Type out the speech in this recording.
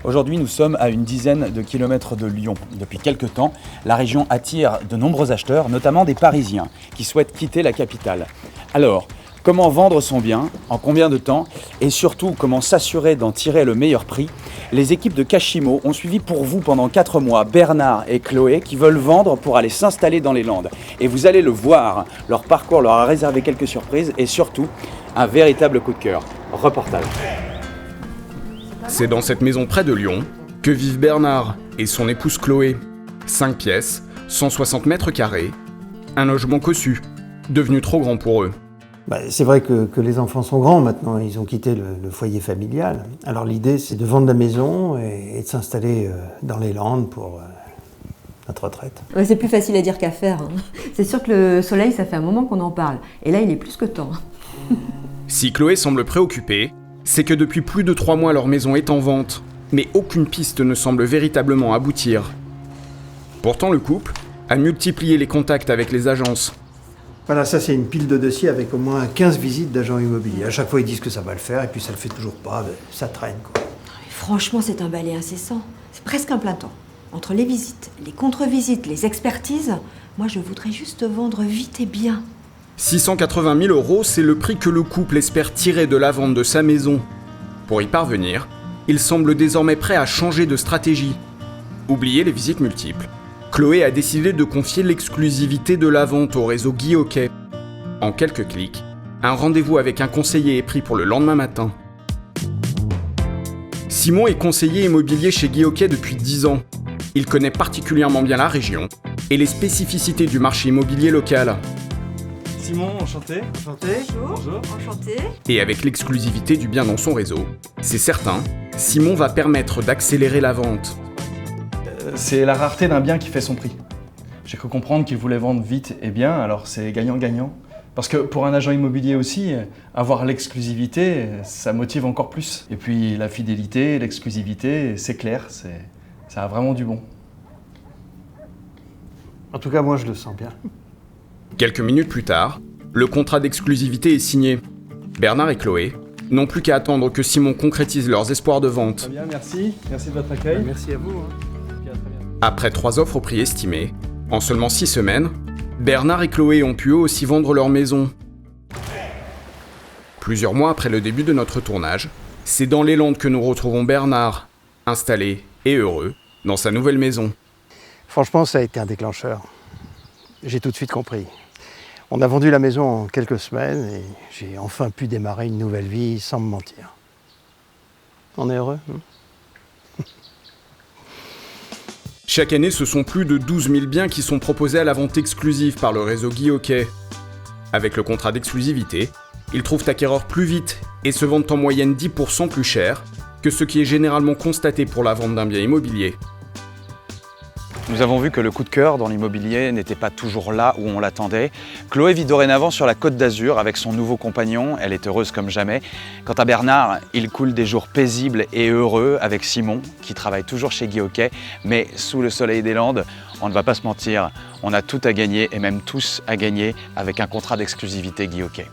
Aujourd'hui, nous sommes à une dizaine de kilomètres de Lyon. Depuis quelques temps, la région attire de nombreux acheteurs, notamment des Parisiens, qui souhaitent quitter la capitale. Alors, comment vendre son bien, en combien de temps, et surtout comment s'assurer d'en tirer le meilleur prix? Les équipes de Cachimo ont suivi pour vous pendant 4 mois Bernard et Chloé qui veulent vendre pour aller s'installer dans les Landes. Et vous allez le voir, leur parcours leur a réservé quelques surprises et surtout un véritable coup de cœur. Reportage. C'est dans cette maison près de Lyon que vivent Bernard et son épouse Chloé. 5 pièces, 160 mètres carrés, un logement cossu, devenu trop grand pour eux. C'est vrai que les enfants sont grands maintenant, ils ont quitté le foyer familial. Alors l'idée c'est de vendre la maison et de s'installer dans les Landes pour notre retraite. Ouais, c'est plus facile à dire qu'à faire. C'est sûr que le soleil, ça fait un moment qu'on en parle. Et là, il est plus que temps. Si Chloé semble préoccupée, c'est que depuis plus de 3 mois leur maison est en vente, mais aucune piste ne semble véritablement aboutir. Pourtant le couple a multiplié les contacts avec les agences. Voilà, ça c'est une pile de dossiers avec au moins 15 visites d'agents immobiliers. À chaque fois ils disent que ça va le faire et puis ça le fait toujours pas, ça traîne quoi. Franchement, c'est un balai incessant. C'est presque un plein temps. Entre les visites, les contre-visites, les expertises, moi je voudrais juste vendre vite et bien. 680 000 €, c'est le prix que le couple espère tirer de la vente de sa maison. Pour y parvenir, il semble désormais prêt à changer de stratégie. Oubliez les visites multiples. Chloé a décidé de confier l'exclusivité de la vente au réseau Guy Hockey. En quelques clics, un rendez-vous avec un conseiller est pris pour le lendemain matin. Simon est conseiller immobilier chez Guy Hockey depuis 10 ans. Il connaît particulièrement bien la région et les spécificités du marché immobilier local. Simon, enchanté. Enchanté. Bonjour. Enchanté. Et avec l'exclusivité du bien dans son réseau, c'est certain, Simon va permettre d'accélérer la vente. C'est la rareté d'un bien qui fait son prix. J'ai cru comprendre qu'il voulait vendre vite et bien, alors c'est gagnant-gagnant. Parce que pour un agent immobilier aussi, avoir l'exclusivité, ça motive encore plus. Et puis la fidélité, l'exclusivité, c'est clair, ça a vraiment du bon. En tout cas moi je le sens bien. Quelques minutes plus tard, le contrat d'exclusivité est signé. Bernard et Chloé n'ont plus qu'à attendre que Simon concrétise leurs espoirs de vente. Très bien, merci. Merci de votre accueil. Merci à vous. Après 3 offres au prix estimé, en seulement 6 semaines, Bernard et Chloé ont pu eux aussi vendre leur maison. Plusieurs mois après le début de notre tournage, c'est dans les Landes que nous retrouvons Bernard, installé et heureux dans sa nouvelle maison. Franchement ça a été un déclencheur. J'ai tout de suite compris. On a vendu la maison en quelques semaines et j'ai enfin pu démarrer une nouvelle vie sans me mentir. On est heureux, hein ? Chaque année, ce sont plus de 12 000 biens qui sont proposés à la vente exclusive par le réseau Guy Hockey. Avec le contrat d'exclusivité, ils trouvent acquéreurs plus vite et se vendent en moyenne 10% plus cher que ce qui est généralement constaté pour la vente d'un bien immobilier. Nous avons vu que le coup de cœur dans l'immobilier n'était pas toujours là où on l'attendait. Chloé vit dorénavant sur la Côte d'Azur avec son nouveau compagnon, elle est heureuse comme jamais. Quant à Bernard, il coule des jours paisibles et heureux avec Simon, qui travaille toujours chez Guy Hockey, mais sous le soleil des Landes, on ne va pas se mentir, on a tout à gagner et même tous à gagner avec un contrat d'exclusivité Guy Hockey.